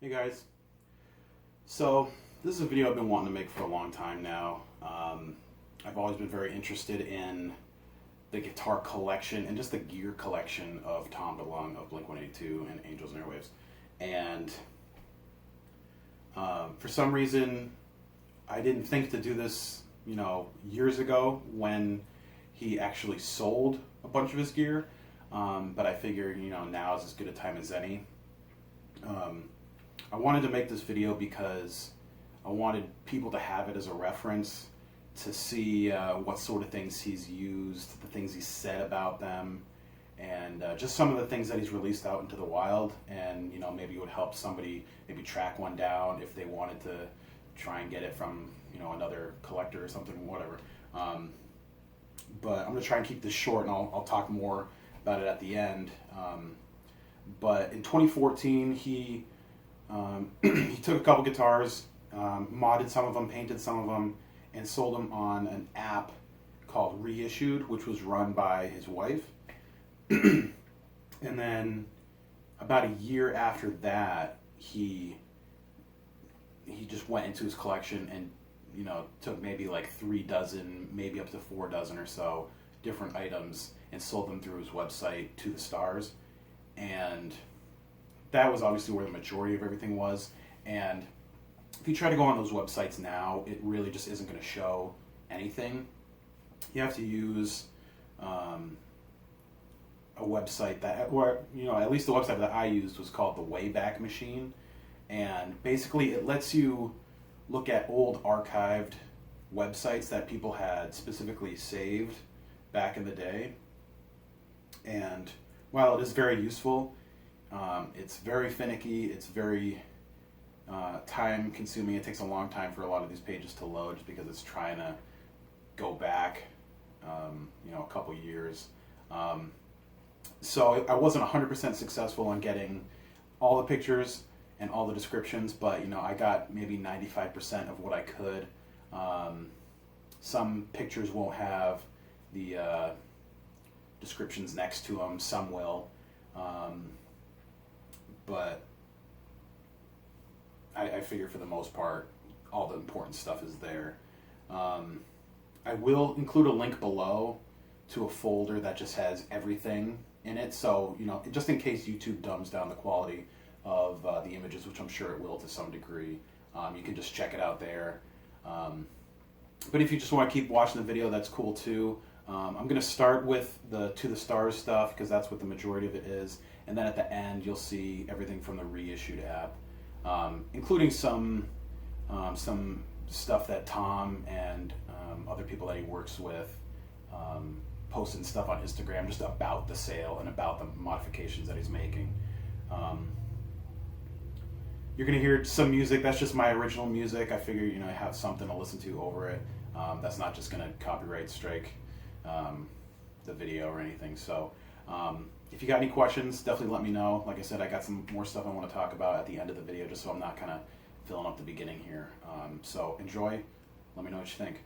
Hey guys, so this is a video I've been wanting to make for a long time now. I've always been very interested in the guitar collection and just the gear collection of Tom DeLonge of Blink-182 and Angels and Airwaves. And for some reason, I didn't think to do this, years ago when he actually sold a bunch of his gear. But I figured, now is as good a time as any. I wanted to make this video because I wanted people to have it as a reference to see what sort of things he's used, the things he said about them, and just some of the things that he's released out into the wild. And maybe it would help somebody maybe track one down if they wanted to try and get it from another collector or something, whatever. But I'm going to try and keep this short, and I'll talk more about it at the end. But in 2014, he took a couple guitars, modded some of them, painted some of them, and sold them on an app called Reissued, which was run by his wife. And then about a year after that, he just went into his collection and took maybe like 3 dozen, maybe up to 4 dozen or so different items and sold them through his website to the stars. And that was obviously where the majority of everything was. And if you try to go on those websites now, it really just isn't going to show anything. You have to use a website that, or at least the website that I used was called the Wayback Machine. And basically it lets you look at old archived websites that people had specifically saved back in the day. And while it is very useful, it's very finicky, it's very time consuming. It takes a long time for a lot of these pages to load just because it's trying to go back a couple years. So I wasn't 100% successful in getting all the pictures and all the descriptions, but I got maybe 95% of what I could. Some pictures won't have the descriptions next to them, some will. But I figure for the most part, all the important stuff is there. I will include a link below to a folder that just has everything in it. So, just in case YouTube dumbs down the quality of the images, which I'm sure it will to some degree, you can just check it out there. But if you just want to keep watching the video, that's cool too. I'm going to start with the To the Stars stuff because that's what the majority of it is. And then at the end, you'll see everything from the Reissued app, including some stuff that Tom and other people that he works with posting stuff on Instagram just about the sale and about the modifications that he's making. You're going to hear some music. That's just my original music. I figure, I have something to listen to over it. That's not just going to copyright strike the video or anything. So if you got any questions, definitely let me know. Like I said, I got some more stuff I want to talk about at the end of the video, just so I'm not kind of filling up the beginning here. So enjoy. Let me know what you think.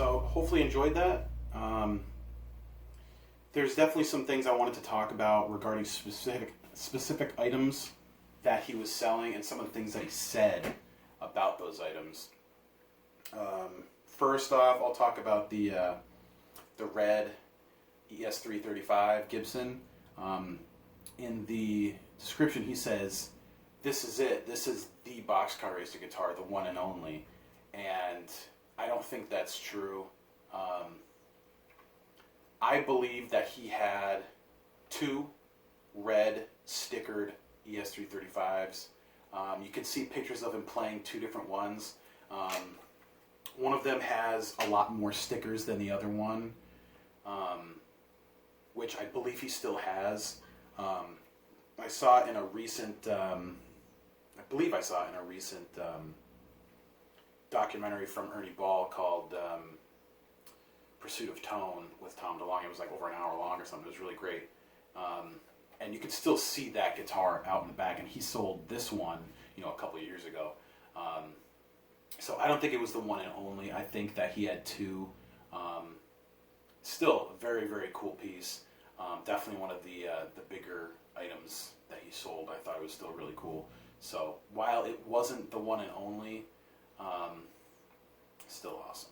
So hopefully you enjoyed that. There's definitely some things I wanted to talk about regarding specific items that he was selling and some of the things that he said about those items. First off, I'll talk about the red ES335 Gibson. In the description, he says, "This is it. This is the boxcar racer guitar, the one and only." And I don't think that's true. I believe that he had two red stickered ES335s. You can see pictures of him playing two different ones. One of them has a lot more stickers than the other one, which I believe he still has. I saw it in a recent, documentary from Ernie Ball called Pursuit of Tone with Tom DeLonge. It was like over an hour long or something. It was really great. And you could still see that guitar out in the back, and he sold this one, a couple of years ago. So I don't think it was the one and only. I think that he had two. Still a very, very cool piece. Definitely one of the bigger items that he sold. I thought it was still really cool. So while it wasn't the one and only, still awesome.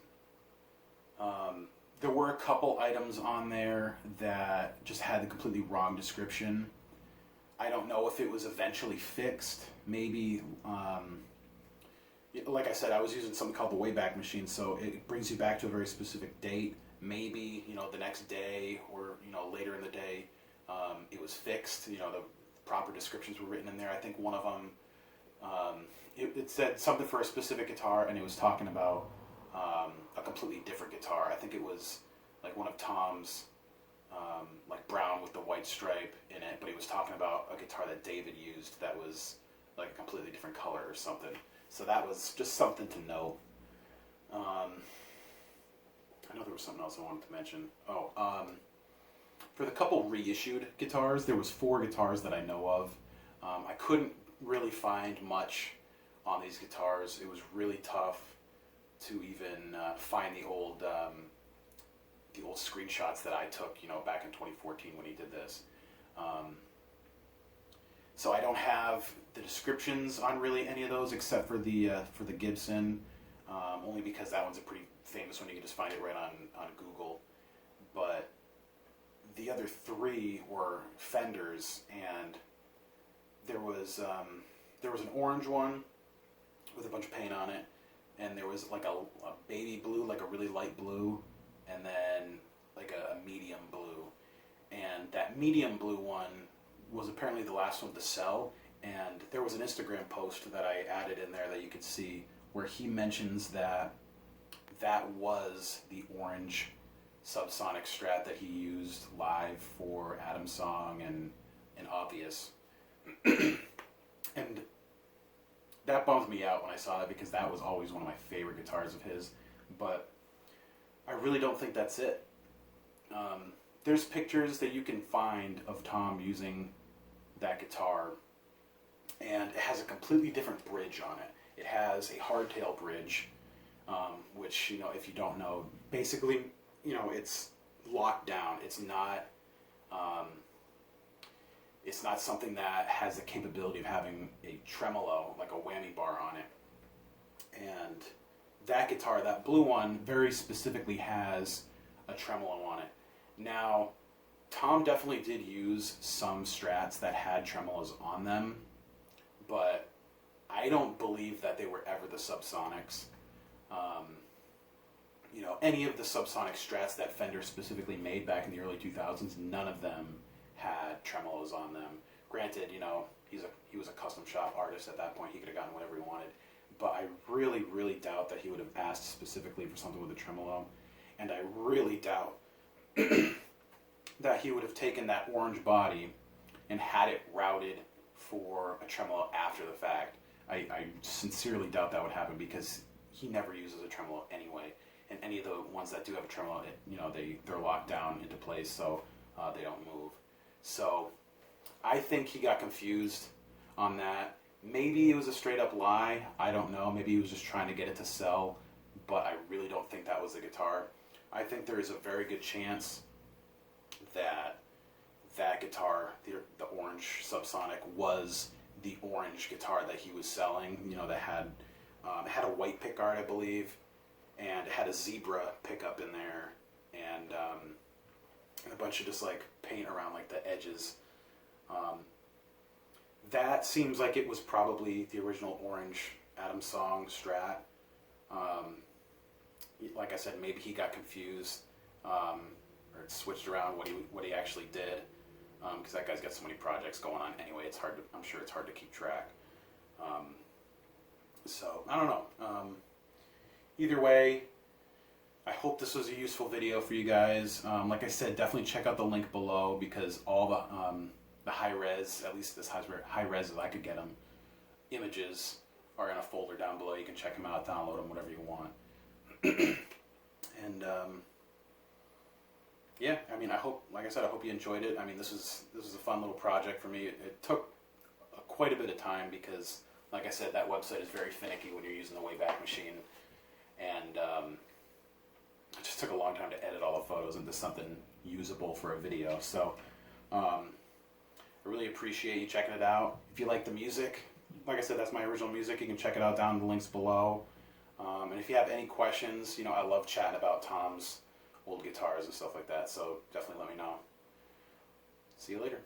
There were a couple items on there that just had the completely wrong description. I don't know if it was eventually fixed. Maybe, like I said, I was using something called the Wayback Machine, so it brings you back to a very specific date. Maybe, the next day or, later in the day, it was fixed. The proper descriptions were written in there. I think one of them, it said something for a specific guitar, and it was talking about a completely different guitar. I think it was like one of Tom's, like brown with the white stripe in it, but he was talking about a guitar that David used that was like a completely different color or something. So that was just something to note. I know there was something else I wanted to mention. For the couple reissued guitars, there was 4 guitars that I know of. I couldn't really find much on these guitars. It was really tough to even find the old screenshots that I took, back in 2014 when he did this. So I don't have the descriptions on really any of those except for the Gibson, only because that one's a pretty famous one. You can just find it right on Google. But the other 3 were fenders, and there was an orange one with a bunch of paint on it, and there was like a baby blue, like a really light blue, and then like a medium blue. And that medium blue one was apparently the last one to sell, and there was an Instagram post that I added in there that you could see where he mentions that was the orange subsonic Strat that he used live for Adam's Song and Obvious. And that bummed me out when I saw that, because that was always one of my favorite guitars of his. But I really don't think that's it. There's pictures that you can find of Tom using that guitar, and it has a completely different bridge on it. It has a hardtail bridge, which, if you don't know, basically, it's locked down. It's not something that has the capability of having a tremolo, like a whammy bar on it. And that guitar, that blue one, very specifically has a tremolo on it. Now, Tom definitely did use some Strats that had tremolos on them, but I don't believe that they were ever the subsonics. Any of the subsonic Strats that Fender specifically made back in the early 2000s, none of them had tremolos on them. Granted, he was a custom shop artist at that point. He could have gotten whatever he wanted. But I really, really doubt that he would have asked specifically for something with a tremolo. And I really doubt that he would have taken that orange body and had it routed for a tremolo after the fact. I sincerely doubt that would happen, because he never uses a tremolo anyway. And any of the ones that do have a tremolo, they're locked down into place, so they don't move. So I think he got confused on that. Maybe it was a straight up lie. I don't know. Maybe he was just trying to get it to sell. but I really don't think that was the guitar. I think there is a very good chance that that guitar, the orange subsonic, was the orange guitar that he was selling. You know, that had it had a white pickguard, I believe, and it had a zebra pickup in there, and a bunch of just like paint around like the edges. That seems like it was probably the original orange Adam Song Strat. Like I said, maybe he got confused or switched around what he actually did, because that guy's got so many projects going on anyway. It's hard to, I'm sure it's hard to keep track. So I don't know. Either way, I hope this was a useful video for you guys. Like I said, definitely check out the link below, because all the high res, at least as high res as I could get them, images are in a folder down below. You can check them out, download them, whatever you want. And yeah, I mean, like I said, I hope you enjoyed it. I mean, this is a fun little project for me. It took quite a bit of time because, like I said, that website is very finicky when you're using the Wayback Machine, and it just took a long time to edit all the photos into something usable for a video. So I really appreciate you checking it out. If you like the music, like I said, that's my original music. You can check it out down in the links below. And if you have any questions, you know, I love chatting about Tom's old guitars and stuff like that, so definitely let me know. See you later.